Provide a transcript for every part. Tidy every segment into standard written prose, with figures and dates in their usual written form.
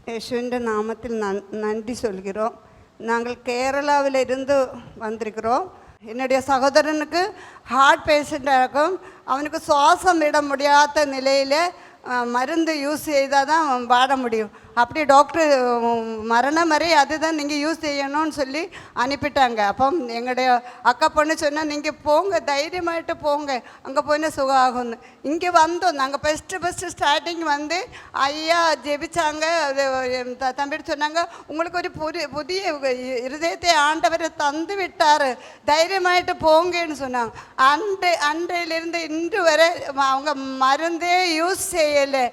യേശുവിൻ്റെ നാമത്തിൽ நன்றி சொல்கிறோம். நாங்கள் கேரளாவில் இருந்து வந்திருக்கிறோம். என்னுடைய சகோதரனுக்கு ஹார்ட் பேஷண்ட்டாக இருக்கும். அவனுக்கு சுவாசம் விட முடியாத நிலையில் மருந்து யூஸ் செய்தால் தான் வாழ முடியும். அப்படி டாக்டர் மரணம் வரை அதுதான் நீங்கள் யூஸ் செய்யணும்னு சொல்லி அனுப்பிட்டாங்க. அப்போ எங்களுடைய அக்கா பொண்ணு சொன்னால் நீங்கள் போங்க, தைரியமாயிட்டு போங்க, அங்கே போயின்னா சுகம் ஆகும்னு. இங்கே வந்தோம். நாங்கள் ஃபஸ்ட்டு ஸ்டார்டிங் வந்து ஐயா ஜெபிச்சாங்க. தம்பி சொன்னாங்க, உங்களுக்கு ஒரு புதிய இருதயத்தை ஆண்டவர் தந்து விட்டார், தைரியமாயிட்டு போங்கன்னு சொன்னாங்க. அன்றையிலிருந்து இன்று வரை அவங்க மருந்தே யூஸ் செய்யலை.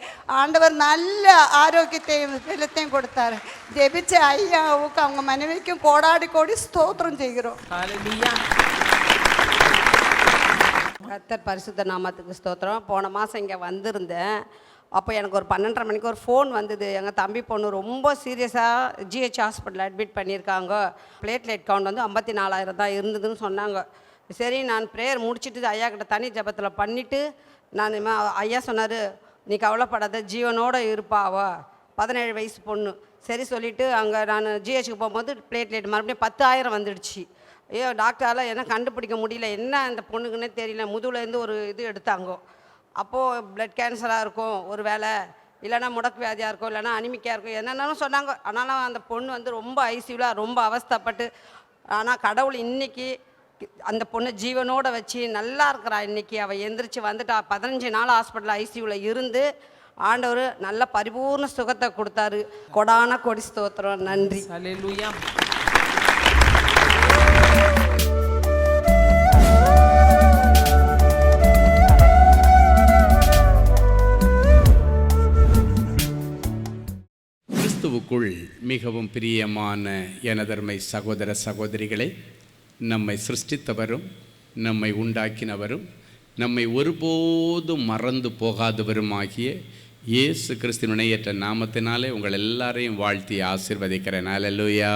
ஆண்டவர் நல்ல ஆரோக்கியத்தையும் பலத்தையும் கொடுத்தாரு. ஜெபிச்ச ஐயாவுக்கு அவங்க மனைவிக்கும் கோடாடி கோடி ஸ்தோத்திரம் செய்கிறோம். கர்த்தர் பரிசுத்த நாமத்துக்கு ஸ்தோத்திரம். போன மாதம் இங்கே வந்திருந்தேன். அப்போ எனக்கு ஒரு 12:30 மணிக்கு ஒரு ஃபோன் வந்தது. எங்கள் தம்பி பொண்ணு ரொம்ப சீரியஸாக ஜிஹெச் ஹாஸ்பிட்டலில் அட்மிட் பண்ணியிருக்காங்க. பிளேட்லெட் கவுண்ட் வந்து 54,000 தான் இருந்ததுன்னு சொன்னாங்க. சரி, நான் ப்ரேயர் முடிச்சுட்டு ஐயா கிட்ட தனி ஜபத்தில் பண்ணிவிட்டு நான் ஐயா சொன்னார், நீ கவலைப்படாத, ஜீவனோடு இருப்பாவா, 17 வயசு பொண்ணு. சரி சொல்லிவிட்டு அங்கே நான் ஜிஹெச்சுக்கு போகும்போது பிளேட்லெட் மறுபடியும் 10,000 வந்துடுச்சு. ஐயோ, டாக்டரால் என்ன கண்டுபிடிக்க முடியல, என்ன அந்த பொண்ணுக்குன்னே தெரியல. முதுகுலேருந்து ஒரு இது எடுத்தாங்க. அப்போது பிளட் கேன்சராக இருக்கும் ஒரு வேளை, இல்லைனா முடக்கு வியாதியாக இருக்கும், இல்லைனா அனிமிக்காக இருக்கும், என்னென்னாலும் சொன்னாங்க. ஆனாலும் அந்த பொண்ணு வந்து ரொம்ப ஐசியூவில் ரொம்ப அவஸ்தைப்பட்டு, ஆனால் கடவுள் இன்றைக்கி அந்த பொண்ணு ஜீவனோடு வச்சு நல்லா இருக்கிறா. இன்றைக்கி அவள் எந்திரிச்சு வந்துட்டா. 15 நாள் ஹாஸ்பிட்டல் ஐசியூவில் இருந்து ஆண்டவர் நல்ல பரிபூர்ண சுகத்தை கொடுத்தாரு. கொடான கொடி ஸ்தோத்திரம். நன்றி. ஹல்லேலூயா. கிறிஸ்துவுக்குள் மிகவும் பிரியமான எனதர்மை சகோதர சகோதரிகளே, நம்மை சிருஷ்டித்தவரும் நம்மை உண்டாக்கினவரும் நம்மை ஒருபோதும் மறந்து போகாதவருமாகிய இயேசு கிறிஸ்துவின் இணையற்ற நாமத்தினாலே உங்கள் எல்லாரையும் வாழ்த்தி ஆசீர்வதிக்கிறேன். அல்லேலூயா.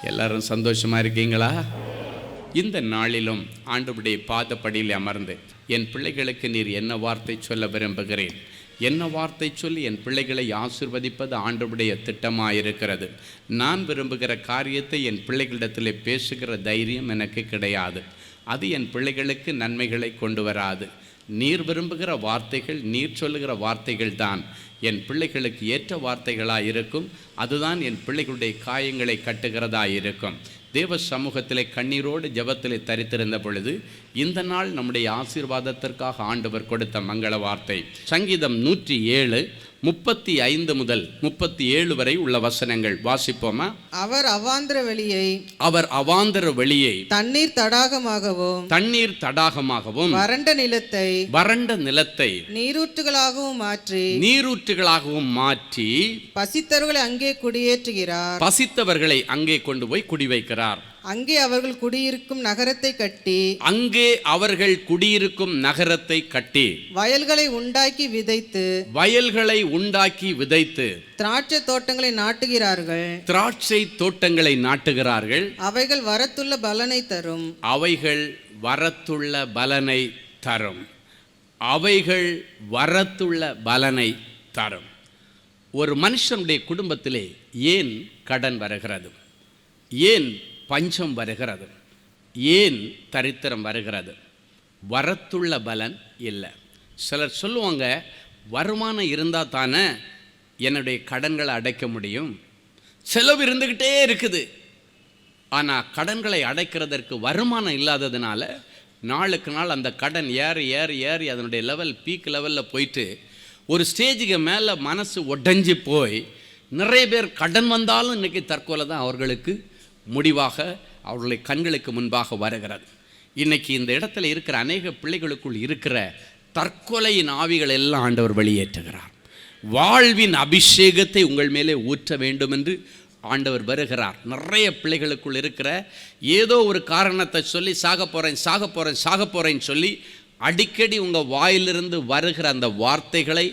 எல்லாரும் சந்தோஷமாக இருக்கீங்களா? இந்த நாளிலும் ஆண்டவருடைய பாதப்படியில் அமர்ந்து என் பிள்ளைகளுக்கு நீர் என்ன வார்த்தை சொல்ல விரும்புகிறேன், என்ன வார்த்தை சொல்லி என் பிள்ளைகளை ஆசீர்வதிப்பது ஆண்டவருடைய திட்டமாக இருக்கிறது. நான் விரும்புகிற காரியத்தை என் பிள்ளைகளிடத்தில் பேசுகிற தைரியம் எனக்கு கிடையாது. அது என் பிள்ளைகளுக்கு நன்மைகளை கொண்டு வராது. நீர் விரும்புகிற வார்த்தைகள், நீர் சொல்லுகிற வார்த்தைகள் தான் என் பிள்ளைகளுக்கு ஏற்ற வார்த்தைகளாக இருக்கும். அதுதான் என் பிள்ளைகளுடைய காயங்களை கட்டுகிறதா இருக்கும். தேவ சமூகத்திலே கண்ணீரோடு ஜெபத்திலே தரித்திருந்த பொழுது இந்த நாள் நம்முடைய ஆசீர்வாதத்திற்காக ஆண்டவர் கொடுத்த மங்கள வார்த்தை சங்கீதம் 107 35 முதல் 37 வரை உள்ள வசனங்கள் வாசிப்போமா? அவர் அவாந்தர வெளியை தண்ணீர் தடாகமாகவும் வறண்ட நிலத்தை நீரூற்றுகளாகவும் மாற்றி பசித்தவர்களை அங்கே கொண்டு போய் குடி வைக்கிறார். அங்கே அவர்கள் குடியிருக்கும் நகரத்தை கட்டி வயல்களை உண்டாக்கி விதைத்து திராட்சை தோட்டங்களை நாட்டுகிறார்கள். அவைகள் வரத்துள்ள பலனை தரும். ஒரு மனுஷனுடைய குடும்பத்திலே ஏன் கடன் வருகிறது, ஏன் பஞ்சம் வருகிறது, ஏன் தரித்திரம் வருகிறது? வரத்துள்ள பலன் இல்லை. சிலர் சொல்லுவாங்க, வருமானம் இருந்தால் தானே என்னுடைய கடன்களை அடைக்க முடியும். செலவு இருந்துக்கிட்டே இருக்குது, ஆனால் கடன்களை அடைக்கிறதற்கு வருமானம் இல்லாததுனால நாளுக்கு நாள் அந்த கடன் ஏறி அதனுடைய பீக் லெவலில் போயிட்டு ஒரு ஸ்டேஜுக்கு மேலே மனசு உடைஞ்சி போய் நிறைய பேர் கடன் வந்தாலும் இன்றைக்கி தற்கொலை தான் அவர்களுக்கு முடிவாக அவர்களுடைய கண்களுக்கு முன்பாக வருகிறது. இன்றைக்கி இந்த இடத்துல இருக்கிற அநேக பிள்ளைகளுக்குள் இருக்கிற தற்கொலையின் ஆவிகள் எல்லாம் ஆண்டவர் வெளியேற்றுகிறார். வாழ்வின் அபிஷேகத்தை உங்கள் மேலே ஊற்ற வேண்டும் என்று ஆண்டவர் வருகிறார். நிறைய பிள்ளைகளுக்குள் இருக்கிற ஏதோ ஒரு காரணத்தை சொல்லி சாக போகிறேன்னு சொல்லி அடிக்கடி உங்கள் வாயிலிருந்து வருகிற அந்த வார்த்தைகளை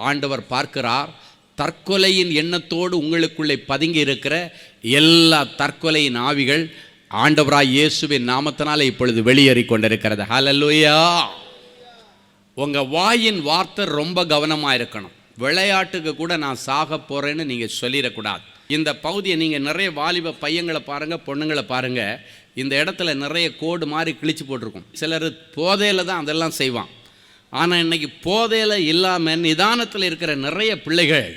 ஆண்டவர் பார்க்கிறார். தற்கொலையின் எண்ணத்தோடு உங்களுக்குள்ளே பதுங்கி இருக்கிற எல்லா தற்கொலையின் ஆவிகள் ஆண்டவராய் இயேசுவின் நாமத்தினாலே இப்பொழுது வெளியேறி கொண்டிருக்கிறது. ஹல்லேலூயா. உங்கள் வாயின் வார்த்தை ரொம்ப கவனமாக இருக்கணும். விளையாட்டுக்கு கூட நான் சாக போகிறேன்னு நீங்கள் சொல்லிடக்கூடாது. இந்த பகுதியை நீங்கள் நிறைய வாலிப பையங்களை பாருங்கள், பொண்ணுங்களை பாருங்கள், இந்த இடத்துல நிறைய கோடு மாதிரி கிழிச்சு போட்டிருக்கும். சிலர் போதையில் தான் அதெல்லாம் செய்வான். ஆனால் இன்றைக்கி போதையில் இல்லாமல் நிதானத்தில் இருக்கிற நிறைய பிள்ளைகள்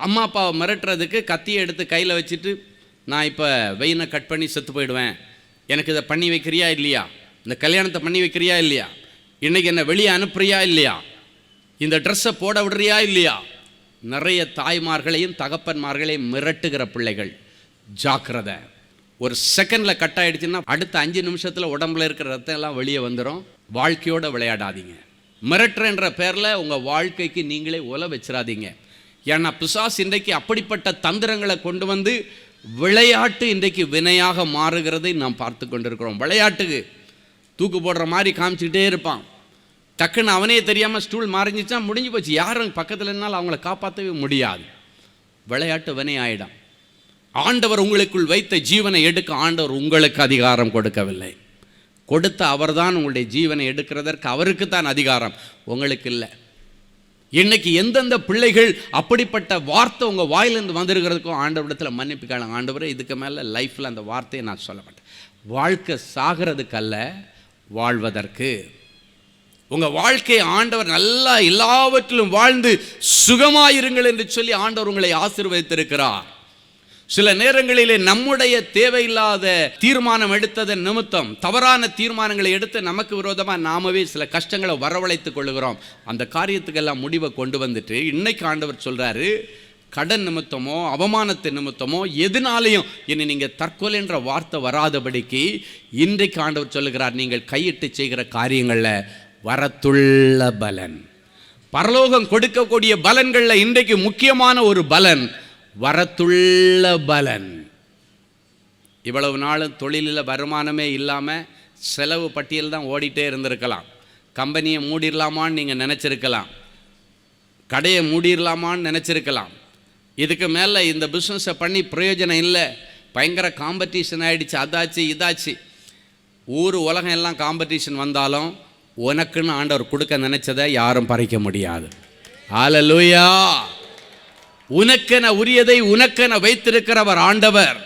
அம்மா அப்பாவை மிரட்டுறதுக்கு கத்தியை எடுத்து கையில் வச்சுட்டு, நான் இப்போ வெயினை கட் பண்ணி செத்து போயிடுவேன், எனக்கு இதை பண்ணி வைக்கிறியா இல்லையா, இந்த கல்யாணத்தை பண்ணி வைக்கிறியா இல்லையா, இன்றைக்கி என்னை வெளியே அனுப்புறியா இல்லையா, இந்த ட்ரெஸ்ஸை போட விடுறியா இல்லையா, நிறைய தாய்மார்களையும் தகப்பன்மார்களையும் மிரட்டுகிற பிள்ளைகள். ஜாக்கிரதை. ஒரு செகண்டில் கட் ஆகிடுச்சுன்னா அடுத்த 5 நிமிஷத்தில் உடம்புல இருக்கிற ரத்தம் எல்லாம் வெளியே வந்துடும். வாழ்க்கையோடு விளையாடாதீங்க. மிரட்டுறன்ற பேரில் உங்கள் வாழ்க்கைக்கு நீங்களே உல வச்சிடாதீங்க. ஏன்னா பிசாசு இன்றைக்கு அப்படிப்பட்ட தந்திரங்களை கொண்டு வந்து விளையாட்டு இன்றைக்கு வினையாக மாறுகிறதை நாம் பார்த்து கொண்டிருக்கிறோம். விளையாட்டுக்கு தூக்கு போடுற மாதிரி காமிச்சிக்கிட்டே இருப்பான். டக்குன்னு அவனே தெரியாமல் ஸ்டூல் மறைஞ்சிச்சா முடிஞ்சு போச்சு. யாரும் பக்கத்தில் இருந்தாலும் அவங்கள காப்பாற்றவே முடியாது. விளையாட்டு வினை ஆயிடும். ஆண்டவர் உங்களுக்குள் வைத்த ஜீவனை எடுக்க ஆண்டவர் உங்களுக்கு அதிகாரம் கொடுக்கவில்லை. கொடுத்த அவர்தான் உங்களுடைய ஜீவனை எடுக்கிறதற்கு அவருக்கு தான் அதிகாரம், உங்களுக்கு இல்லை. இன்னைக்கு எந்தெந்த பிள்ளைகள் அப்படிப்பட்ட வார்த்தை உங்கள் வாயிலிருந்து வந்திருக்கிறதுக்கும் ஆண்டவரிடத்தில் மன்னிப்பு கேளுங்க. ஆண்டவரே, இதுக்கு மேலே லைஃப்பில் அந்த வார்த்தையை நான் சொல்ல மாட்டேன். வாழ்க்கை சாகிறதுக்கல்ல, வாழ்வதற்கு. உங்கள் வாழ்க்கையை ஆண்டவர் நல்லா எல்லாவற்றிலும் வாழ்ந்து சுகமாயிருங்கள் என்று சொல்லி ஆண்டவர் உங்களை ஆசீர்வதித்திருக்கிறார். சில நேரங்களிலே நம்முடைய தேவையில்லாத தீர்மானம் எடுத்ததன் நிமித்தம் தவறான தீர்மானங்களை எடுத்து நமக்கு விரோதமாக நாமவே சில கஷ்டங்களை வரவழைத்துக் கொள்ளுகிறோம். அந்த காரியத்துக்கெல்லாம் முடிவை கொண்டு வந்துட்டு இன்னைக்கு ஆண்டவர் சொல்கிறாரு, கடன் நிமித்தமோ அவமானத்தின் நிமித்தமோ எதுனாலையும் இனி நீங்கள் தற்கொலைன்ற வார்த்தை வராதபடிக்கு இன்றைக்கு ஆண்டவர் சொல்லுகிறார், நீங்கள் கையிட்டு செய்கிற காரியங்களில் வரத்துள்ள பலன், பரலோகம் கொடுக்கக்கூடிய பலன்களில் இன்றைக்கு முக்கியமான ஒரு பலன் வரத்துள்ள பலன். இவ்வளவு நாளும் தொழிலில் வருமானமே இல்லாமல் செலவு பட்டியல் தான் ஓடிட்டே இருந்திருக்கலாம். கம்பெனியை மூடிடலாமான்னு நீங்கள் நினச்சிருக்கலாம், கடையை மூடிடலாமான்னு நினச்சிருக்கலாம். இதுக்கு மேலே இந்த பிஸ்னஸை பண்ணி பிரயோஜனம் இல்லை, பயங்கர காம்படிஷன் ஆகிடுச்சு, அதாச்சு இதாச்சு. ஊர் உலகம் எல்லாம் காம்படிஷன் வந்தாலும் உனக்குன்னு ஆண்டவர் கொடுக்க நினச்சதை யாரும் பறிக்க முடியாது. ஹல்லேலூயா. உனக்கென உரியதை உனக்கென வைத்திருக்கிறவர் ஆண்டவர்.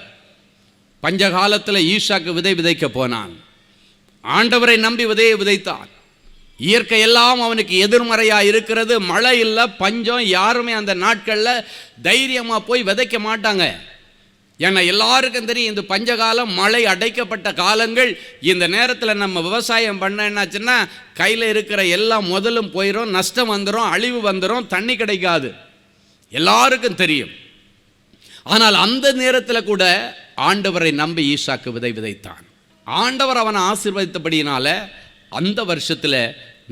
பஞ்ச காலத்தில் ஈசாக்கு விதை விதைக்க போனான். ஆண்டவரை நம்பி விதையை விதைத்தான். இயற்கை எல்லாம் அவனுக்கு எதிர்மறையாக இருக்கிறது. மழை இல்லை, பஞ்சம். யாருமே அந்த நாட்களில் தைரியமாக போய் விதைக்க மாட்டாங்க. ஏன்னா எல்லாருக்கும் தெரியும், இந்த பஞ்சகாலம் மழை அடைக்கப்பட்ட காலங்கள். இந்த நேரத்தில் நம்ம விவசாயம் பண்ண என்னாச்சுன்னா கையில் இருக்கிற எல்லாம் முதலும் போயிடும், நஷ்டம் வந்துடும், அழிவு வந்துடும், தண்ணி கிடைக்காது, எல்லாருக்கும் தெரியும். ஆனால் அந்த நேரத்தில் கூட ஆண்டவரை நம்பி ஈசாக்கு விதை விதைத்தான். ஆண்டவர் அவனை ஆசீர்வதித்தபடியினால அந்த வருஷத்தில்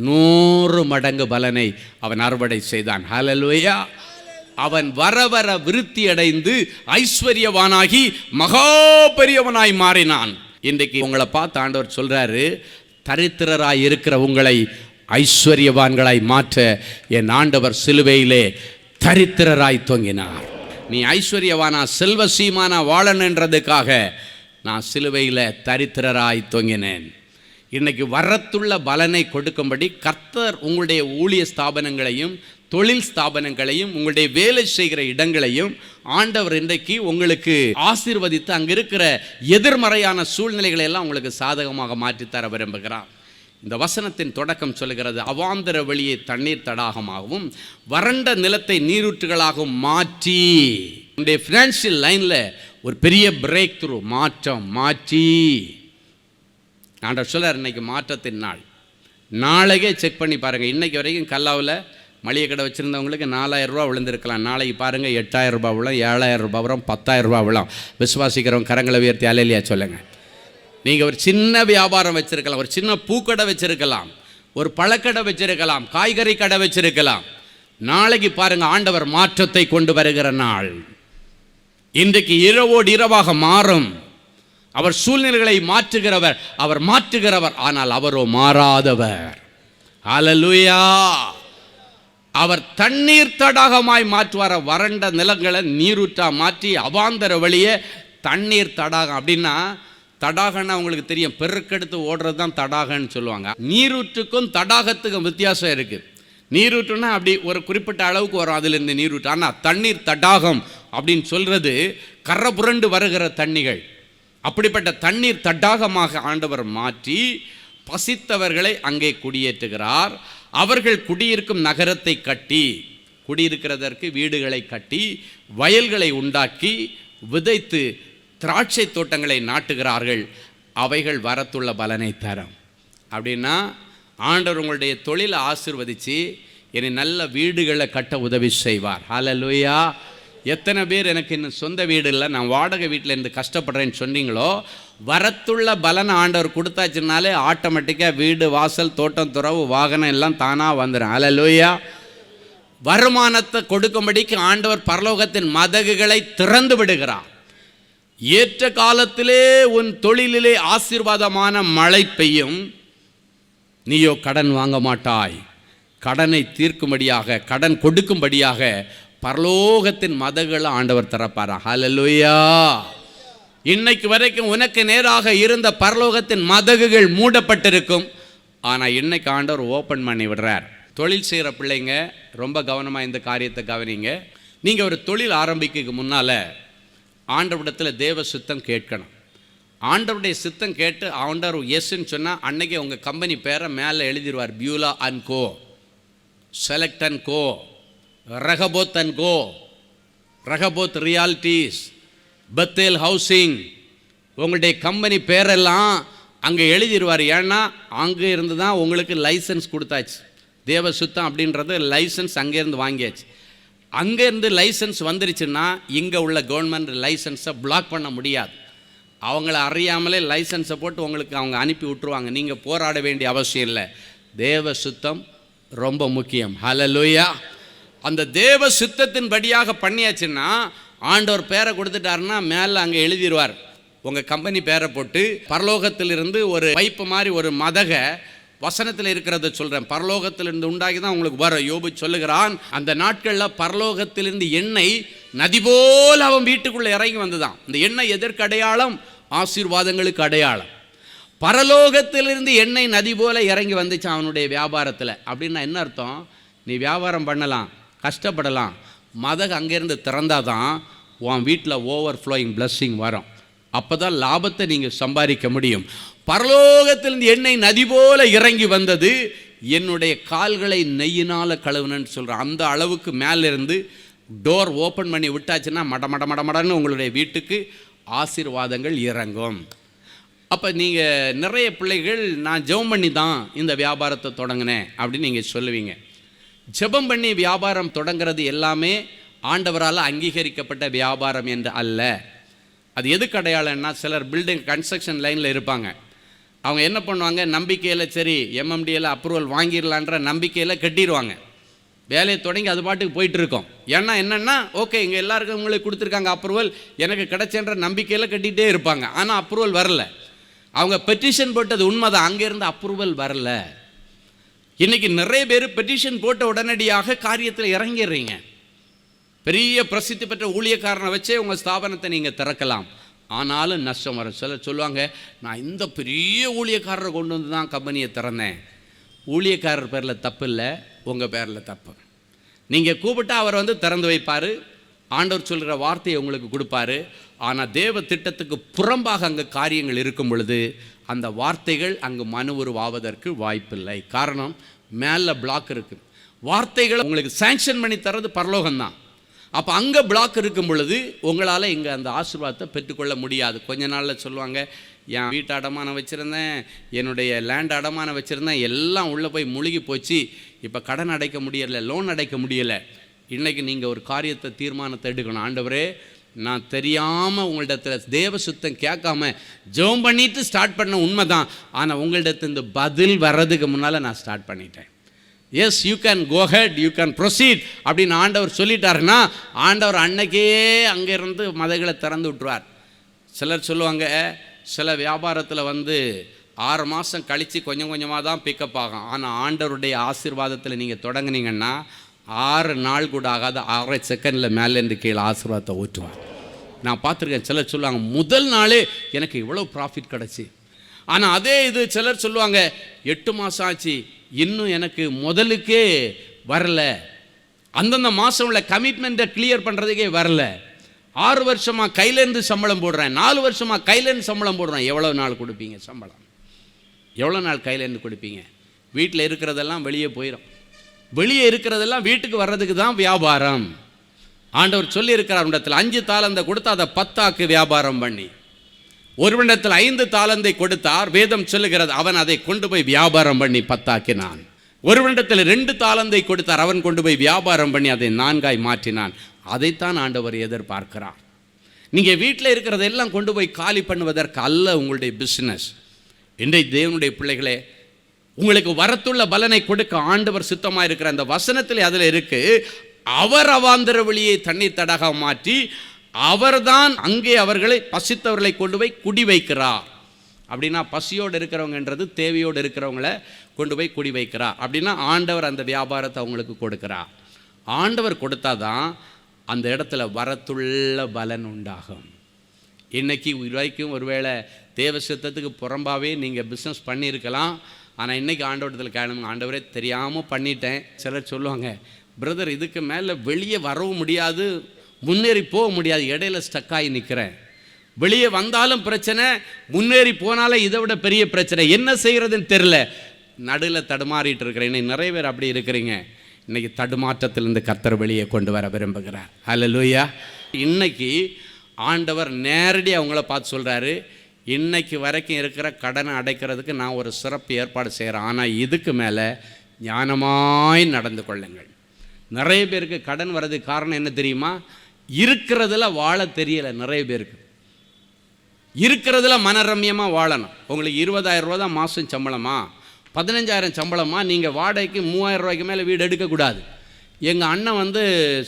100 மடங்கு பலனை அவன் அறுவடை செய்தான். ஹல்லேலூயா. அவன் வர வர விருத்தி அடைந்து ஐஸ்வர்யவானாகி மகா பெரியவனாய் மாறினான். இன்றைக்கு உங்களை பார்த்து ஆண்டவர் சொல்றாரு, தரித்திரராய் இருக்கிற உங்களை ஐஸ்வர்யவான்களாய் மாற்ற என் ஆண்டவர் சிலுவையிலே தரித்திரராய் தொங்கினார். நீ ஐஸ்வர்யவானா செல்வ சீமானா வாழணுன்றதுக்காக நான் சிலுவையில் தரித்திரராய் தொங்கினேன். இன்னைக்கு வரத்துள்ள பலனை கொடுக்கும்படி கர்த்தர் உங்களுடைய ஊழிய ஸ்தாபனங்களையும் தொழில் ஸ்தாபனங்களையும் உங்களுடைய வேலை செய்கிற இடங்களையும் ஆண்டவர் இன்றைக்கு உங்களுக்கு ஆசீர்வதித்து அங்கே இருக்கிற எதிர்மறையான சூழ்நிலைகளை எல்லாம் உங்களுக்கு சாதகமாக மாற்றித்தர விரும்புகிறார். இந்த வசனத்தின் தொடக்கம் சொல்லுகிறது, அவாந்தர வெளியை தண்ணீர் தடாகமாகவும் வறண்ட நிலத்தை நீரூற்றுகளாகவும் மாற்றி. உங்களுடைய ஃபினான்ஷியல் லைனில் ஒரு பெரிய பிரேக் த்ரூ, மாற்றம், மாற்றி. ஆண்டவர் சொல்றார், இன்னைக்கு மாற்றத்தின் நாள். நாளைக்கே செக் பண்ணி பாருங்கள். இன்றைக்கு வரைக்கும் கல்லாவில் மளிகை கடை வச்சுருந்தவங்களுக்கு 4000 ரூபா விழுந்திருக்கலாம். நாளைக்கு பாருங்கள் 8000 ரூபா விழும், 7000 ரூபா வரும், 10,000 ரூபா விழும். விசுவாசிக்கிறவங்க கரங்களை உயர்த்தி அல்லேலூயா சொல்லுங்கள். நீங்கள் ஒரு சின்ன வியாபாரம் வச்சுருக்கலாம், ஒரு சின்ன பூக்கடை வச்சுருக்கலாம், ஒரு பழக்கடை வச்சுருக்கலாம், காய்கறி கடை வச்சுருக்கலாம். நாளைக்கு பாருங்கள், ஆண்டவர் மாற்றத்தை கொண்டு வருகிற நாள். இன்றைக்கு இரவோடு இரவாக மாறும். அவர் சூழ்நிலைகளை மாற்றுகிறவர், அவர் மாற்றுகிறவர், ஆனால் அவரோ மாறாதவர். ஹல்லேலூயா. அவர் தண்ணீர் தடாகமாய் மாற்றுவார். வறண்ட நிலங்களை நீரூற்றா மாற்றி அவாந்தர வழியே தண்ணீர் தடாகம். அப்படின்னா தடாகன்னா உங்களுக்கு தெரியும், பெருக்கெடுத்து ஓடுறது தான் தடாகன்னு சொல்லுவாங்க. நீரூற்றுக்கும் தடாகத்துக்கும் வித்தியாசம் இருக்குது. நீரூற்றுனா அப்படி ஒரு குறிப்பிட்ட அளவுக்கு வரும், அதிலிருந்து நீரூற்று. ஆனால் தண்ணீர் தடாகம் அப்படின்னு சொல்கிறது கரை புரண்டு வருகிற தண்ணிகள். அப்படிப்பட்ட தண்ணீர் தடாகமாக ஆண்டவர் மாற்றி பசித்தவர்களை அங்கே குடியேற்றுகிறார். அவர்கள் குடியிருக்கும் நகரத்தை கட்டி, குடியிருக்கிறதற்கு வீடுகளை கட்டி, வயல்களை உண்டாக்கி, விதைத்து திராட்சை தோட்டங்களை நாட்டுகிறார்கள். அவைகள் வரத்துள்ள பலனை தரும். அப்படின்னா ஆண்டவர் உங்களுடைய தொழிலை ஆசீர்வதித்து என்னை நல்ல வீடுகளை கட்ட உதவி செய்வார். ஹல்லேலூயா. எத்தனை பேர் எனக்கு இன்னும் சொந்த வீடு இல்லை, நான் வாடகை வீட்டில் இருந்து கஷ்டப்படுறேன்னு சொன்னீங்களோ, வரத்துள்ள பலனை ஆண்டவர் கொடுத்தாச்சுனாலே ஆட்டோமேட்டிக்காக வீடு, வாசல், தோட்டம், துறவு, வாகனம் எல்லாம் தானாக வந்துடும். ஹல்லேலூயா. வருமானத்தை கொடுக்கும்படிக்கு ஆண்டவர் பரலோகத்தின் மதகுகளை திறந்து விடுகிறார். ஏற்ற காலத்திலே உன் தொழிலிலே ஆசீர்வாதமான மழை பெய்யும். நீயோ கடன் வாங்க மாட்டாய். கடனை தீர்க்கும்படியாக, கடன் கொடுக்கும்படியாக பரலோகத்தின் மதகுகளை ஆண்டவர் திறப்பாரா. ஹல்லேலூயா. இன்னைக்கு வரைக்கும் உனக்கு நேராக இருந்த பரலோகத்தின் மதகுகள் மூடப்பட்டிருக்கும். ஆனால் இன்னைக்கு ஆண்டவர் ஓப்பன் பண்ணி விடுறார். தொழில் செய்கிற பிள்ளைங்க ரொம்ப கவனமாக இந்த காரியத்தை கவனிங்க. நீங்கள் ஒரு தொழில் ஆரம்பிக்க முன்னால் ஆண்டவரிடத்தில் தேவ சித்தம் கேட்கணும். ஆண்டவருடைய சித்தம் கேட்டு ஆண்டவர் எஸ்ன்னு சொன்னால் அன்னைக்கு உங்கள் கம்பெனி பேரை மேலே எழுதிடுவார். Beulah and co, select and co, Rehoboth and co, Rehoboth realities, Bethel housing, உங்களுடைய கம்பெனி பேரெல்லாம் அங்கே எழுதிடுவார். ஏன்னா அங்கே இருந்து தான் உங்களுக்கு லைசன்ஸ் கொடுத்தாச்சு. தேவ சுத்தம் அப்படின்றது லைசன்ஸ் அங்கேருந்து வாங்கியாச்சு. அங்கேருந்து லைசன்ஸ் வந்துருச்சுன்னா இங்கே உள்ள கவர்மெண்ட் லைசன்ஸை பிளாக் பண்ண முடியாது. அவங்கள அறியாமலே லைசன்ஸை போட்டு உங்களுக்கு அவங்க அனுப்பி விட்டுருவாங்க. நீங்கள் போராட வேண்டிய அவசியம் இல்லை. தேவ சுத்தம் ரொம்ப முக்கியம். ஹல்லேலூயா. அந்த தேவ சுத்தத்தின் படியாக பண்ணியாச்சுன்னா ஆண்டவர் பேரை கொடுத்துட்டாருன்னா மேலே அங்கே எழுதிடுவார். உங்கள் கம்பெனி பேரை போட்டு பரலோகத்திலிருந்து ஒரு பைப்பு மாதிரி ஒரு மதக வசனத்தில் இருக்கிறத சொல்கிறேன். பரலோகத்திலிருந்து உண்டாகி தான் உங்களுக்கு வரும். யோபு சொல்லுகிறான், அந்த நாட்களில் பரலோகத்திலிருந்து எண்ணெய் நதி போல் அவன் வீட்டுக்குள்ளே இறங்கி வந்துதான். இந்த எண்ணெய் எதற்கு அடையாளம்? ஆசீர்வாதங்களுக்கு அடையாளம். பரலோகத்திலிருந்து எண்ணெய் நதி போல இறங்கி வந்துச்சு அவனுடைய வியாபாரத்தில். அப்படின்னா என்ன அர்த்தம்? நீ வியாபாரம் பண்ணலாம், கஷ்டப்படலாம், மதகு அங்கேருந்து திறந்தாதான் உன் வீட்டில் ஓவர் ஃப்ளோயிங் பிளஸ்ஸிங் வரும். அப்போ தான் லாபத்தை நீங்கள் சம்பாதிக்க முடியும். பரலோகத்திலிருந்து எண்ணெய் நதி போல இறங்கி வந்தது, என்னுடைய கால்களை நெய்யினால் கழுவுனன்னு சொல்கிறேன். அந்த அளவுக்கு மேலிருந்து டோர் ஓப்பன் பண்ணி விட்டாச்சுன்னா மட மட மட மடன்னு உங்களுடைய வீட்டுக்கு ஆசீர்வாதங்கள் இறங்கும். அப்போ நீங்கள் நிறைய பிள்ளைகள் நான் ஜெபம் பண்ணி தான் இந்த வியாபாரத்தை தொடங்கினேன் அப்படின்னு நீங்கள் சொல்லுவீங்க. ஜெபம் பண்ணி வியாபாரம் தொடங்கிறது எல்லாமே ஆண்டவரால் அங்கீகரிக்கப்பட்ட வியாபாரம் என்று அல்ல. அது எதுக்கு அடையாளம்னா, சிலர் பில்டிங் கன்ஸ்ட்ரக்ஷன் லைனில் இருப்பாங்க. அவங்க என்ன பண்ணுவாங்க, நம்பிக்கையில் சரி எம்எம்டியில் அப்ரூவல் வாங்கிடலான்ற நம்பிக்கையில் கட்டிடுவாங்க. வேலையை தொடங்கி அது பாட்டுக்கு போயிட்டுருக்கோம். ஏன்னா என்னென்னா, ஓகே இங்கே எல்லாருக்கும் உங்களுக்கு கொடுத்துருக்காங்க அப்ரூவல், எனக்கு கிடைச்சன்ற நம்பிக்கையில் கட்டிகிட்டே இருப்பாங்க. ஆனால் அப்ரூவல் வரல. அவங்க பெட்டிஷன் போட்டது உண்மைதான், அங்கேருந்து அப்ரூவல் வரல. இன்றைக்கி நிறைய பேர் பெட்டிஷன் போட்ட உடனடியாக காரியத்தில் இறங்கிடுறீங்க. பெரிய பிரசித்தி பெற்ற ஊழியக்காரனை வச்சே உங்கள் ஸ்தாபனத்தை நீங்கள் திறக்கலாம். ஆனாலும் நஷ்டம் வரும். சிலர் சொல்லுவாங்க, நான் இந்த பெரிய ஊழியக்காரரை கொண்டு வந்து தான் கம்பெனியை திறந்தேன். ஊழியக்காரர் பேரில் தப்பு இல்லை, உங்கள் பேரில் தப்பு. நீங்கள் கூப்பிட்டா அவர் வந்து திறந்து வைப்பார், ஆண்டவர் சொல்கிற வார்த்தையை உங்களுக்கு கொடுப்பாரு. ஆனால் தேவ திட்டத்துக்கு புறம்பாக அங்கே காரியங்கள் இருக்கும் பொழுது அந்த வார்த்தைகள் அங்கு மனு உருவாவதற்கு வாய்ப்பில்லை. காரணம், மேலே பிளாக் இருக்குது. வார்த்தைகளை உங்களுக்கு சேங்ஷன் பண்ணி தர்றது பரலோகம்தான். அப்போ அங்கே பிளாக் இருக்கும் பொழுது உங்களால் இங்கே அந்த ஆசீர்வாதத்தை பெற்றுக்கொள்ள முடியாது. கொஞ்ச நாளில் சொல்லுவாங்க, என் வீட்டு அடமானம் வச்சுருந்தேன், என்னுடைய லேண்ட் அடமானம் வச்சுருந்தேன், எல்லாம் உள்ளே போய் முழுகி போச்சு, இப்போ கடன் அடைக்க முடியலை, லோன் அடைக்க முடியலை. இன்றைக்கி நீங்கள் ஒரு காரியத்தை தீர்மானத்தை எடுக்கணும். ஆண்டவரே, நான் தெரியாமல் உங்களிடத்தில் தேவ சுத்தம் கேட்காம ஜெபம் பண்ணிட்டு ஸ்டார்ட் பண்ண உண்மை தான். ஆனால் உங்களிடத்து இந்த பதில் வர்றதுக்கு முன்னால் நான் ஸ்டார்ட் பண்ணிட்டேன். Yes, you can go ahead, you can proceed அப்படின்னு ஆண்டவர் சொல்லிட்டாருன்னா ஆண்டவர் அன்னைக்கே அங்கேருந்து மதகளை திறந்து விட்டுருவார். சிலர் சொல்லுவாங்க, சில வியாபாரத்தில் வந்து 6 மாதம் கழித்து கொஞ்சம் கொஞ்சமாக தான் பிக்கப் ஆகும். ஆனால் ஆண்டவருடைய ஆசீர்வாதத்தில் நீங்கள் தொடங்குனீங்கன்னா 6 நாள் கூட ஆகாத 6 செகண்டில் மேலேருந்து கீழே ஆசீர்வாதத்தை ஊற்றுவார். நான் பார்த்துருக்கேன். சிலர் சொல்லுவாங்க, முதல் நாளே எனக்கு இவ்வளோ ப்ராஃபிட் கிடச்சி. ஆனால் அதே இது சிலர் சொல்லுவாங்க, 8 மாதம் ஆச்சு, இன்னும் எனக்கு முதலுக்கே வரல. அந்தந்த மாதம் உள்ள கமிட்மெண்ட்டை கிளியர் பண்ணுறதுக்கே வரல. 6 வருஷமாக கையிலேருந்து சம்பளம் போடுறேன், 4 வருஷமாக கையிலேருந்து சம்பளம் போடுறேன். எவ்வளோ நாள் கொடுப்பீங்க சம்பளம்? எவ்வளோ நாள் கையிலேருந்து கொடுப்பீங்க? வீட்டில் இருக்கிறதெல்லாம் வெளியே போயிடும். வெளியே இருக்கிறதெல்லாம் வீட்டுக்கு வர்றதுக்கு தான் வியாபாரம். ஆண்டவர் சொல்லியிருக்கிறார், இடத்துல 5 தாலந்தை கொடுத்து அதை 10 வியாபாரம் பண்ணி. ஒருவனிடத்தில் 5 தாலந்தை கொடுத்தார், வேதம் சொல்லுகிறது அவன் அதை கொண்டு போய் வியாபாரம் பண்ணி 10 ஒருவனிடத்தில் 2 தாலந்தை கொடுத்தார், அவன் கொண்டு போய் வியாபாரம் பண்ணி அதை 4 மாற்றினான். அதைத்தான் ஆண்டவர் எதிர்பார்க்கிறார். நீங்கள் வீட்டில் இருக்கிறதெல்லாம் கொண்டு போய் காலி பண்ணுவதற்கு அல்ல உங்களுடைய பிஸ்னஸ். இன்றைக்கு தேவனுடைய பிள்ளைகளே, உங்களுக்கு வரத்துள்ள பலனை கொடுக்க ஆண்டவர் சித்தமாக இருக்கிற அந்த வசனத்தில் அதில் இருக்கு, அவர் அவாந்தர வழியை தண்ணீர் தடாக மாற்றி அவர்தான் அங்கே அவர்களை பசித்தவர்களை கொண்டு போய் குடி வைக்கிறார். அப்படின்னா பசியோடு இருக்கிறவங்கன்றது தேவையோடு இருக்கிறவங்கள கொண்டு போய் குடி வைக்கிறார். அப்படின்னா ஆண்டவர் அந்த வியாபாரத்தை அவங்களுக்கு கொடுக்கிறார். ஆண்டவர் கொடுத்தாதான் அந்த இடத்துல வரத்துள்ள பலன் உண்டாகும். இன்றைக்கி வரைக்கும் ஒருவேளை தேவ சித்தத்துக்கு புறம்பாகவே நீங்கள் பிஸ்னஸ் பண்ணியிருக்கலாம். ஆனால் இன்றைக்கி ஆண்டவரத்தில் கேளுங்க, ஆண்டவரே தெரியாமல் பண்ணிட்டேன். சிலர் சொல்லுவாங்க, பிரதர் இதுக்கு மேலே வெளியே வரவும் முடியாது, முன்னேறி போக முடியாது, இடையில ஸ்டக்காகி நிற்கிறேன். வெளியே வந்தாலும் பிரச்சனை, முன்னேறி போனாலும் இதை விட பெரிய பிரச்சனை, என்ன செய்கிறதுன்னு தெரில, நடுவில் தடுமாறிட்டு இருக்கிறேன். இன்னைக்கு நிறைய பேர் அப்படி இருக்கிறீங்க. இன்றைக்கி தடுமாற்றத்திலிருந்து கர்த்தர் வெளியே கொண்டு வர விரும்புகிறார். ஹல்லேலூயா. இன்னைக்கு ஆண்டவர் நேரடியாக அவங்கள பார்த்து சொல்கிறாரு, இன்னைக்கு வரைக்கும் இருக்கிற கடனை அடைக்கிறதுக்கு நான் ஒரு சிறப்பு ஏற்பாடு செய்கிறேன், ஆனால் இதுக்கு மேலே ஞானமாய் நடந்து கொள்ளுங்கள். நிறைய பேருக்கு கடன் வர்றதுக்கு காரணம் என்ன தெரியுமா? இருக்கிறதுல வாழ தெரியலை. நிறைய பேருக்கு இருக்கிறதுல மனரம்யமாக வாழணும். உங்களுக்கு 20,000 ரூபா தான் மாதம் சம்பளமா, 15,000 சம்பளமா, நீங்கள் வாடகைக்கு 3,000 ரூபாய்க்கு மேலே வீடு எடுக்கக்கூடாது. எங்கள் அண்ணன்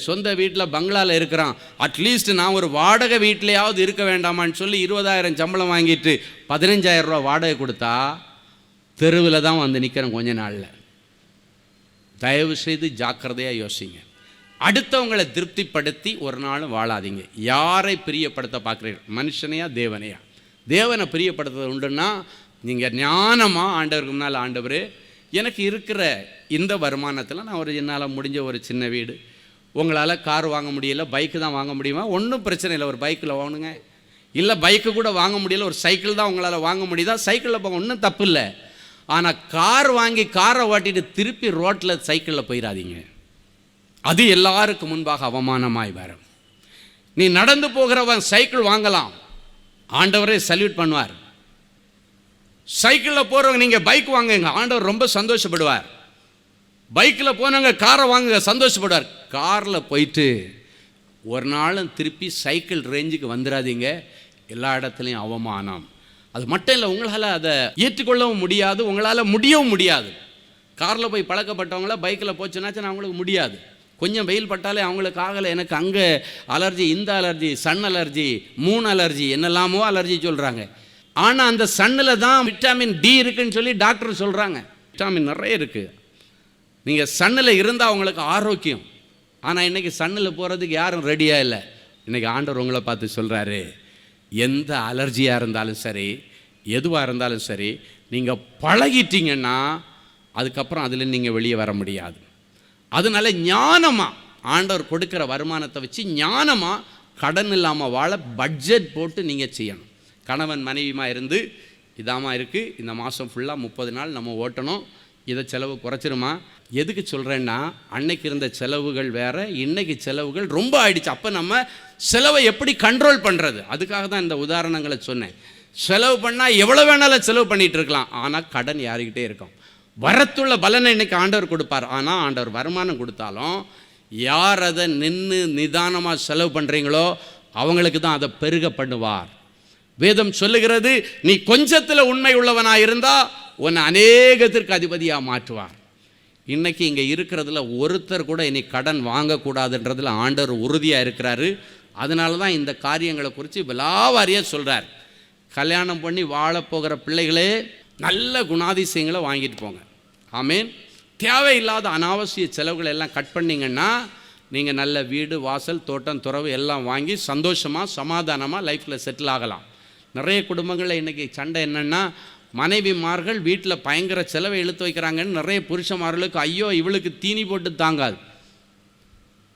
சொந்த வீட்டில் பங்களாவில் இருக்கிறான், அட்லீஸ்ட் நான் ஒரு வாடகை வீட்டிலையாவது இருக்க வேண்டாமான்னு சொல்லி 20,000 சம்பளம் வாங்கிட்டு 15,000 ரூபா வாடகை கொடுத்தா தெருவில் தான் நிற்கிறேன் கொஞ்ச நாளில். தயவு செய்து ஜாக்கிரதையாக யோசிங்க. அடுத்தவங்களை திருப்திப்படுத்தி ஒரு நாளும் வாழாதீங்க. யாரை பிரியப்படுத்த பார்க்குறீர்கள்? மனுஷனையா தேவனையா? தேவனை பிரியப்படுத்துறது உண்டுன்னா நீங்கள் ஞானமாக ஆண்டவருக்கு முன்னால், ஆண்டவர் எனக்கு இருக்கிற இந்த வருமானத்தில் நான் என்னால் முடிஞ்ச ஒரு சின்ன வீடு, உங்களால் கார் வாங்க முடியல, பைக்கு தான் வாங்க முடியுமா? ஒன்றும் பிரச்சனை இல்லை, ஒரு பைக்கில் வாங்குங்க. இல்லை பைக்கு கூட வாங்க முடியல, ஒரு சைக்கிள் தான் உங்களால் வாங்க முடியுதா? சைக்கிளில் போங்க, ஒன்றும் தப்பு இல்லை. ஆனால் கார் வாங்கி காரை ஓட்டிட்டு திருப்பி ரோட்டில் சைக்கிளில் போயிடாதீங்க. அது எல்லாருக்கு முன்பாக அவமானமாய் வரும். நீ நடந்து போகிறவன் சைக்கிள் வாங்கலாம், ஆண்டவரே சல்யூட் பண்ணுவார். சைக்கிளில் போகிறவங்க நீங்கள் பைக் வாங்குங்க, ஆண்டவர் ரொம்ப சந்தோஷப்படுவார். பைக்கில் போனவங்க காரை வாங்குங்க, சந்தோஷப்படுவார். காரில் போயிட்டு ஒரு நாளும் திருப்பி சைக்கிள் ரேஞ்சுக்கு வந்துடாதீங்க. எல்லா இடத்துலையும் அவமானம். அது மட்டும் இல்லை, உங்களால் அதை ஏற்றுக்கொள்ளவும் முடியாது, உங்களால் முடியவும் முடியாது. காரில் போய் பழக்கப்பட்டவங்கள பைக்கில் போச்சுனாச்சும் அவங்களுக்கு முடியாது. கொஞ்சம் வெயில் பட்டாலே அவங்களுக்கு ஆகலை, எனக்கு அங்கே அலர்ஜி, இந்த allergy, sun allergy, moon allergy, என்னெல்லாமோ அலர்ஜி சொல்கிறாங்க. ஆனால் அந்த சன்னில் தான் விட்டாமின் டி இருக்குன்னு சொல்லி டாக்டர் சொல்கிறாங்க. விட்டாமின் நிறைய இருக்குது. நீங்கள் சன்னில் இருந்தால் அவங்களுக்கு ஆரோக்கியம். ஆனால் இன்றைக்கி சன்னில் போகிறதுக்கு யாரும் ரெடியாக இல்லை. இன்றைக்கி ஆண்டவர் உங்களை பார்த்து சொல்கிறாரு, எந்த அலர்ஜியாக இருந்தாலும் சரி, எதுவாக இருந்தாலும் சரி, நீங்கள் பழகிட்டீங்கன்னா அதுக்கப்புறம் அதில் நீங்கள் வெளியே வர முடியாது. அதனால ஞானமாக ஆண்டவர் கொடுக்குற வருமானத்தை வச்சு ஞானமாக கடன் இல்லாமல் வாழ பட்ஜெட் போட்டு நீங்கள் செய்யணும். கணவன் மனைவியுமா இருந்து, இதாமா இருக்குது, இந்த மாதம் ஃபுல்லாக 30 நாள் நம்ம ஓட்டணும், இதை செலவு குறைச்சிருமா? எதுக்கு சொல்கிறேன்னா, அன்னைக்கு இருந்த செலவுகள் வேறு, இன்றைக்கி செலவுகள் ரொம்ப ஆயிடுச்சு. அப்போ நம்ம செலவை எப்படி கண்ட்ரோல் பண்ணுறது, அதுக்காக தான் இந்த உதாரணங்களை சொன்னேன். செலவு பண்ணால் எவ்வளோ வேணாலும் செலவு பண்ணிகிட்டு இருக்கலாம், ஆனால் கடன் யாருக்கிட்டே இருக்கும். வரத்துள்ள பலனை இன்றைக்கி ஆண்டவர் கொடுப்பார். ஆனால் ஆண்டவர் வருமானம் கொடுத்தாலும் யார் அதை நின்று நிதானமாக செலவு பண்ணுறீங்களோ அவங்களுக்கு தான் அதை பெருக பண்ணுவார். வேதம் சொல்லுகிறது, நீ கொஞ்சத்தில் உண்மை உள்ளவனாக இருந்தால் உன்னை அநேகத்திற்கு அதிபதியாக மாற்றுவார். இன்றைக்கி இங்கே இருக்கிறதுல ஒருத்தர் கூட இனி கடன் வாங்கக்கூடாதுன்றதில் ஆண்டவர் உறுதியாக இருக்கிறாரு. அதனால தான் இந்த காரியங்களை குறித்து விலாவாரியாக சொல்கிறார். கல்யாணம் பண்ணி வாழப்போகிற பிள்ளைகளே நல்ல குணாதிசயங்களை வாங்கிட்டு போங்க. ஆமேன். தேவையில்லாத அனாவசிய செலவுகளை எல்லாம் கட் பண்ணிங்கன்னா நீங்கள் நல்ல வீடு, வாசல், தோட்டம், துறவு எல்லாம் வாங்கி சந்தோஷமாக சமாதானமாக லைஃப்பில் செட்டில் ஆகலாம். நிறைய குடும்பங்களில் இன்றைக்கி சண்டை என்னென்னா, மனைவிமார்கள் வீட்டில் பயங்கர செலவை இழுத்து வைக்கிறாங்கன்னு நிறைய புருஷமார்களுக்கு ஐயோ இவளுக்கு தீனி போட்டு தாங்காது,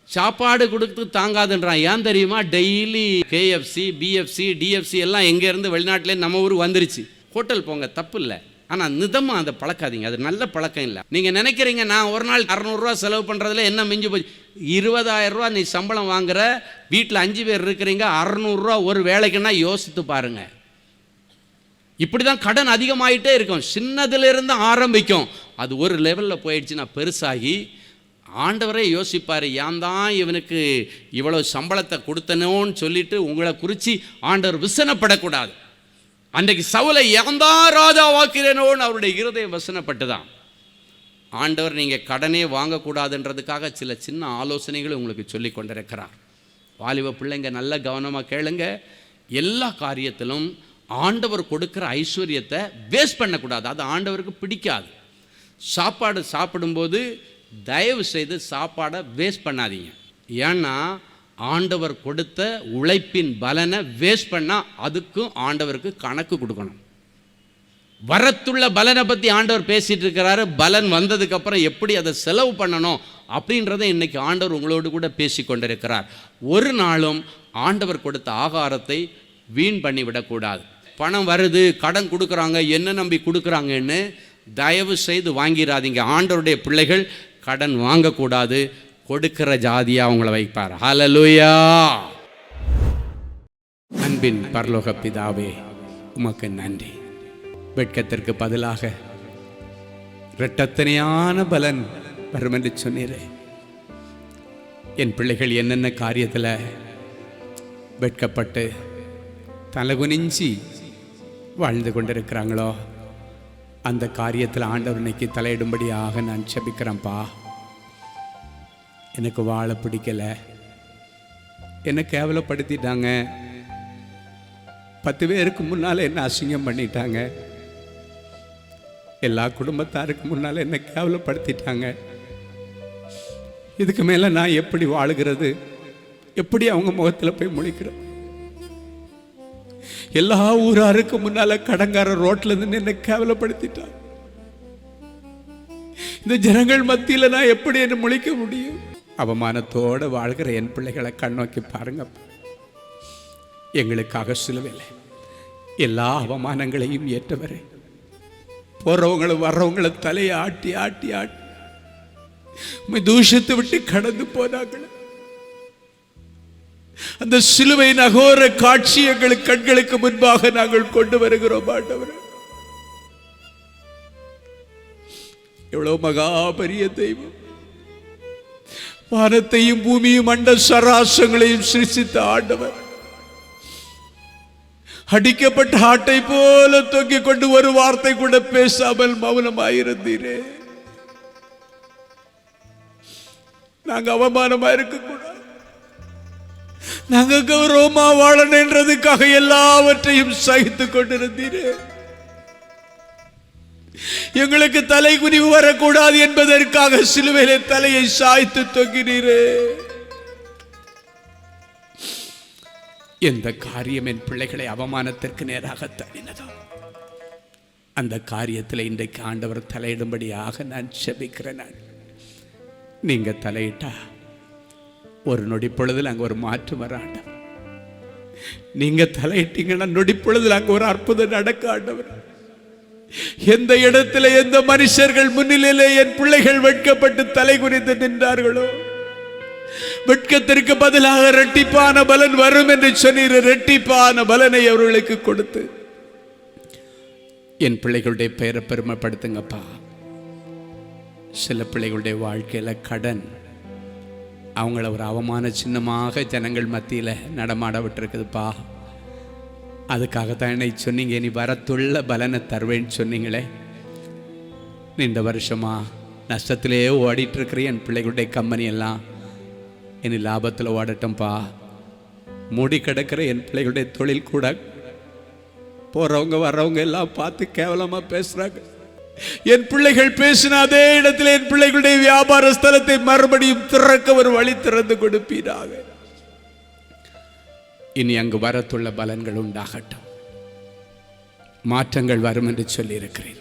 சாப்பாடு கொடுத்து தாங்காதுன்றான். ஏன் தெரியுமா? டெய்லி KFC, BFC, DFC எல்லாம் எங்கேருந்து வெளிநாட்டிலே நம்ம ஊருக்கு வந்துருச்சு. ஹோட்டல் போங்க, தப்பு இல்லை, ஆனால் நிதமாக அதை பழக்காதீங்க, அது நல்ல பழக்கம் இல்லை. நீங்கள் நினைக்கிறீங்க நான் ஒரு நாள் 600 ரூபா செலவு பண்ணுறதுல என்ன மிஞ்சி போச்சு. 20,000 ரூபா நீ சம்பளம் வாங்குற, வீட்டில் 5 பேர் இருக்கிறீங்க, 600 ரூபா ஒரு வேலைக்குன்னா யோசித்து பாருங்கள். இப்படி தான் கடன் அதிகமாகிட்டே இருக்கும். சின்னதிலிருந்து ஆரம்பிக்கும், அது ஒரு லெவலில் போயிடுச்சுன்னா பெருசாகி ஆண்டவரே யோசிப்பார், ஏன் தான் இவனுக்கு இவ்வளோ சம்பளத்தை கொடுத்தனோன்னு சொல்லிட்டு உங்களை குறித்து ஆண்டவர் விசனப்படக்கூடாது. அன்றைக்கு சவுலை ஏன் தான் ராஜாவாக்கிறேனோன்னு அவருடைய இருதயம் வசனப்பட்டு தான். ஆண்டவர் நீங்கள் கடனே வாங்கக்கூடாதுன்றதுக்காக சில சின்ன ஆலோசனைகளை உங்களுக்கு சொல்லி கொண்டிருக்கிறார். வாலிப பிள்ளைங்க நல்ல கவனமாக கேளுங்க. எல்லா காரியத்திலும் ஆண்டவர் கொடுக்குற ஐஸ்வர்யத்தை வேஸ்ட் பண்ணக்கூடாது, அது ஆண்டவருக்கு பிடிக்காது. சாப்பாடு சாப்பிடும்போது தயவு செய்து சாப்பாடை வேஸ்ட் பண்ணாதீங்க. ஏன்னா ஆண்டவர் கொடுத்த உழைப்பின் பலனை வேஸ்ட் பண்ணால் அதுக்கும் ஆண்டவருக்கு கணக்கு கொடுக்கணும். வரத்துள்ள பலனை பற்றி ஆண்டவர் பேசிகிட்டு இருக்கிறாரு. பலன் வந்ததுக்கப்புறம் எப்படி அதை செலவு பண்ணணும் அப்படின்றத இன்றைக்கி ஆண்டவர் உங்களோடு கூட பேசி கொண்டிருக்கிறார். ஒரு நாளும் ஆண்டவர் கொடுத்த ஆகாரத்தை வீண் பண்ணி விடக்கூடாது. பணம் வருது, கடன் கொடுக்குறாங்க, என்ன நம்பி கொடுக்குறாங்கன்னு தயவு செய்து வாங்கிடாதீங்க. ஆண்டவருடைய பிள்ளைகள் கடன் வாங்கக்கூடாது, கொடுக்கிற ஜாதியாக அவங்கள வைப்பார். ஹல்லேலூயா. அன்பின் பரலோக பிதாவே, உமக்கு நன்றி. வெட்கத்திற்கு பதிலாக இரட்டத்தனையான பலன் வரும் என்று சொன்னீரே. என் பிள்ளைகள் என்னென்ன காரியத்தில் வெட்கப்பட்டு தலகுனிஞ்சி வாழ்ந்து கொண்டிருக்கிறாங்களோ அந்த காரியத்தில் ஆண்டவர் இன்னைக்கு தலையிடும்படியாக நான் செபிக்கிறேன்ப்பா. எனக்கு வாழ பிடிக்கலை, என்னை கேவலப்படுத்திட்டாங்க, 10 பேருக்கு முன்னால் என்ன அசிங்கம் பண்ணிட்டாங்க, எல்லா குடும்பத்தாருக்கு முன்னால் என்னை கேவலப்படுத்திட்டாங்க. இதுக்கு மேலே நான் எப்படி வாழுகிறது, எப்படி அவங்க முகத்தில் போய் முழிக்கிறேன்? எல்லா ஊராருக்கு முன்னால கடங்கார ரோட்ல இருந்து என்னை கேவலப்படுத்திட்டான். இந்த ஜனங்கள் மத்தியில் நான் எப்படி என்ன முழிக்க முடியும்? அவமானத்தோடு வாழ்கிற என் பிள்ளைகளை கண்ணோக்கி பாருங்க. எங்களுக்காக சிலுவையில் எல்லா அவமானங்களையும் ஏற்றவரே, போறவங்களும் வர்றவங்களை தலையை ஆட்டி ஆட்டி ஆட்டி தூஷத்தை விட்டு கடந்து போனாங்களே. அந்த சிலுவை நகோர காட்சி எங்களுக்கு கண்களுக்கு முன்பாக நாங்கள் கொண்டு வருகிறோம். ஆண்டவரே, எவ்வளவு மகா பெரிய தெய்வம், வானத்தையும் பூமியும் அண்ட சராசங்களையும் சிருஷ்டித்த ஆண்டவர், அடிக்கப்பட்ட ஆட்டை போல தொங்கிக் கொண்டு ஒரு வார்த்தை கூட பேசாமல் மௌனமாயிருந்தீரே. நாங்க அவமானமா இருக்க கூடாது, நாங்க கௌரவமா வாழணுன்றதுக்காக எல்லாவற்றையும் சகித்துக் கொண்டிருந்தீரே. எங்களுக்கு தலை குனிவு வரக்கூடாது என்பதற்காக சிலுவையிலே தலையை சாய்த்து தொங்கினீரே. எந்த காரியம் என் பிள்ளைகளை அவமானத்திற்கு நேராக தள்ளினதோ அந்த காரியத்தில் இன்றைக்கு ஆண்டவர் தலையிடும்படியாக நான் செபிக்கிறேன். நீங்க தலையிட்டா ஒரு நொடி பொழுதில் அங்கே ஒரு மாற்றம் வர ஆண்டவர். நீங்க தலையிட்டீங்கன்னா நொடி பொழுதில் அங்கே ஒரு அற்புதம் நடக்க ஆண்டவர். எந்த இடத்துல எந்த மனுஷர்கள் முன்னிலையிலே என் பிள்ளைகள் வெட்கப்பட்டு தலை குறித்து நின்றார்களோ, வெட்கத்திற்கு பதிலாக இரட்டிப்பான பலன் வரும் என்று சொன்னீர். இரட்டிப்பான பலனை அவர்களுக்கு கொடுத்து என் பிள்ளைகளுடைய பெயரை பெருமைப்படுத்துங்கப்பா. சில பிள்ளைகளுடைய வாழ்க்கையில் கடன் அவங்கள ஒரு அவமான சின்னமாக ஜனங்கள் மத்தியில் நடமாட விட்டுருக்குதுப்பா. அதுக்காகத்தான் என்னை சொன்னீங்க, நீ வரத்துள்ள பலனை தருவேன்னு சொன்னீங்களே. இந்த வருஷமா நஷ்டத்திலேயே ஓடிட்டு இருக்கிற என் பிள்ளைகளுடைய கம்பெனி எல்லாம் இனி லாபத்தில் ஓடட்டும்ப்பா. மூடி கிடக்கிற என் பிள்ளைகளுடைய தொழில் கூட போகிறவங்க வர்றவங்க எல்லாம் பார்த்து கேவலமாக பேசுகிறாங்க. என் பிள்ளைகள் பேசின அதே இடத்துல என் பிள்ளைகளுடைய வியாபார ஸ்தலத்தை மறுபடியும் திறக்க ஒரு வழி திறந்து கொடுப்பீராக. இனி அங்கு வரத்துள்ள பலன்கள் உண்டாகட்டும். மாற்றங்கள் வரும் என்று சொல்லியிருக்கிறேன்.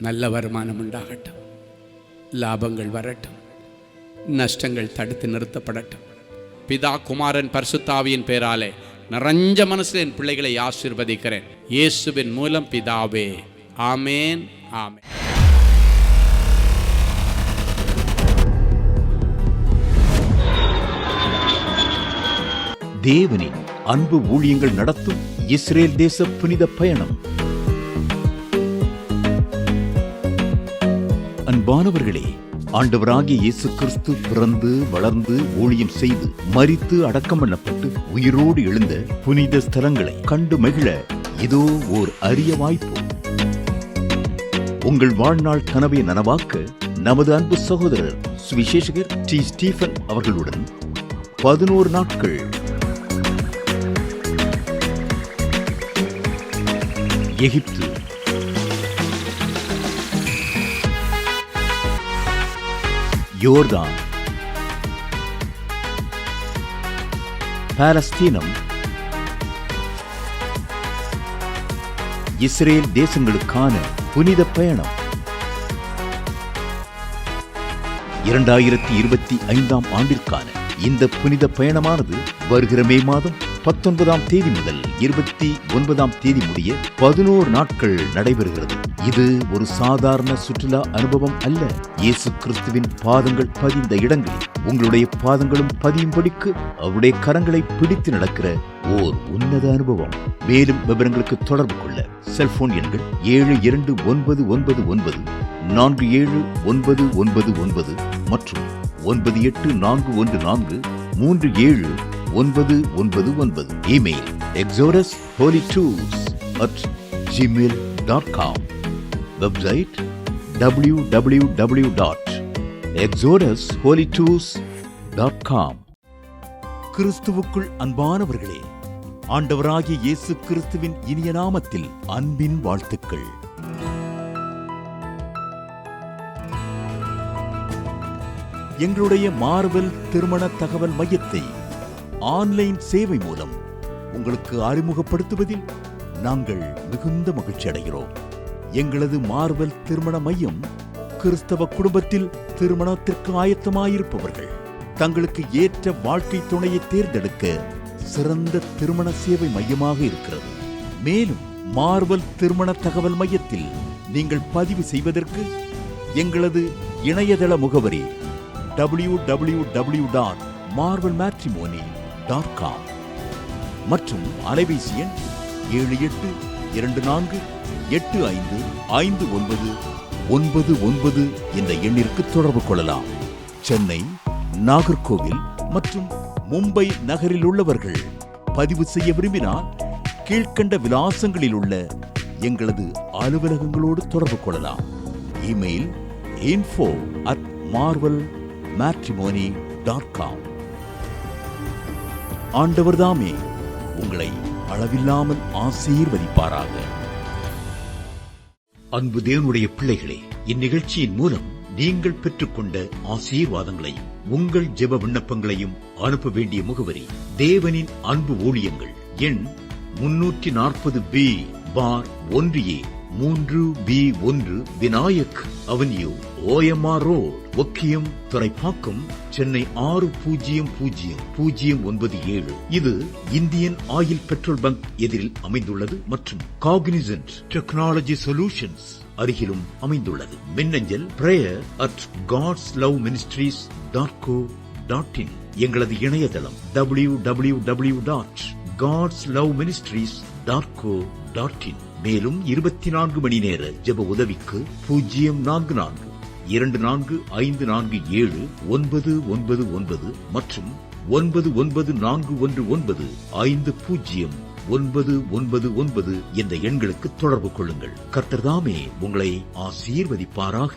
நல்ல வருமானம் உண்டாகட்டும், லாபங்கள் வரட்டும், நஷ்டங்கள் தடுத்து நிறுத்தப்படட்டும். பிதா, குமாரன், பரிசுத்தாவியின் பேராலே நிறைஞ்ச மனசில் என் பிள்ளைகளை ஆசீர்வதிக்கிறேன். இயேசுவின் மூலம் பிதாவே, ஆமேன், ஆமேன். தேவனின் அன்பு ஊழியங்கள் நடத்தும் இஸ்ரேல் தேச புனித பயணம். அன்பானவர்களே, ஆண்டவராகிய இயேசு கிறிஸ்து பிறந்து வளர்ந்து ஊழியம் செய்து மரித்து அடக்கம் பண்ணப்பட்டு உயிரோடு எழுந்த புனித ஸ்தலங்களை கண்டு மகிழ இதோ ஓர் அரிய வாய்ப்பு. உங்கள் வாழ்நாள் கனவை நனவாக்க நமது அன்பு சகோதரர் சுவிசேஷகர் டி. ஸ்டீபன் அவர்களுடன் 11 நாட்கள் எகிப்து, யோர்தான், பாலஸ்தீனம், இஸ்ரேல் தேசங்களுக்கான புனித பயணம். 2025 ஆண்டிற்கான இந்த புனித பயணமானது வருகிற மே மாதம் 19ஆம் தேதி முதல் 29ஆம் தேதி முடிய 11 நாட்கள் நடைபெறுகிறது. இது ஒரு சாதாரண சுற்றுலா அனுபவம் அல்ல. இயேசு கிறிஸ்துவின் பாதங்கள் பதிந்த இடங்களில் உங்களுடைய பாதங்களும் பதியும்படிக்கு அவருடைய கரங்களை பிடித்து நடக்கிற ஓர் உன்னத அனுபவம். மேலும் விவரங்களுக்கு தொடர்பு கொள்ள செல்போன் எண்கள் 7299 மற்றும் 9841437999. Email exodusholytours@gmail.com. Website www.exodusholytours.com. கிறிஸ்துவுக்குள் அன்பானவர்களே, ஆண்டவராகிய இயேசு கிறிஸ்துவின் இனிய நாமத்தில் அன்பின் வாழ்த்துக்கள். எங்களுடைய மார்வெல் திருமண தகவல் மையத்தை ஆன்லைன் சேவை மூலம் உங்களுக்கு அறிமுகப்படுத்துவதில் நாங்கள் மிகுந்த மகிழ்ச்சி அடைகிறோம். எங்களது மார்வெல் திருமண மையம் கிறிஸ்தவ குடும்பத்தில் திருமணத்திற்கு ஆயத்தமாயிருப்பவர்கள் தங்களுக்கு ஏற்ற வாழ்க்கை துணையை தேர்ந்தெடுக்க சிறந்த திருமண சேவை மையமாக இருக்கிறது. மேலும் மார்வெல் திருமண தகவல் மையத்தில் நீங்கள் பதிவு செய்வதற்கு எங்களது இணையதள முகவரி www.marvelmatrimony.com மற்றும் அலைபேசி எண் 7824855999 என்ற எண்ணிற்கு தொடர்பு கொள்ளலாம். சென்னை, நாகர்கோவில் மற்றும் மும்பை நகரில் உள்ளவர்கள் பதிவு செய்ய விரும்பினால் கீழ்க்கண்ட விலாசங்களில் உள்ள எங்களது அலுவலகங்களோடு தொடர்பு கொள்ளலாம். Email info@marvelmatrimony.com. ஆண்டவர்தாமே உங்களை அளவில்லாமல் ஆசீர்வதிப்பாராக. அன்பு தேவனுடைய பிள்ளைகளே, இந்நிகழ்ச்சியின் மூலம் நீங்கள் பெற்றுக்கொண்ட ஆசீர்வாதங்களையும் உங்கள் ஜெப விண்ணப்பங்களையும் அனுப்ப வேண்டிய முகவரி தேவனின் அன்பு ஊழியங்கள், எண் 340B பார் 1A 3B1 Vinayak avenue, OMR road, Okkiyam, Thoraipakkam, Chennai 600097. இது இந்தியன் ஆயில் பெட்ரோல் பங்க் எதிரில் அமைந்துள்ளது மற்றும் காக்னிசன்ட் டெக்னாலஜி சொல்யூஷன்ஸ் அருகிலும் அமைந்துள்ளது. மின்னஞ்சல் prayer@godsloveministries.co.in. எங்களது இணையதளம் www.godsloveministries.co.in. மேலும் 24 மணி நேர ஜெப உதவிக்கு 04454479999 மற்றும் 9941950999 என்ற எண்களுக்கு தொடர்பு கொள்ளுங்கள். கர்த்தர் தாமே உங்களை ஆசீர்வதிப்பாராக.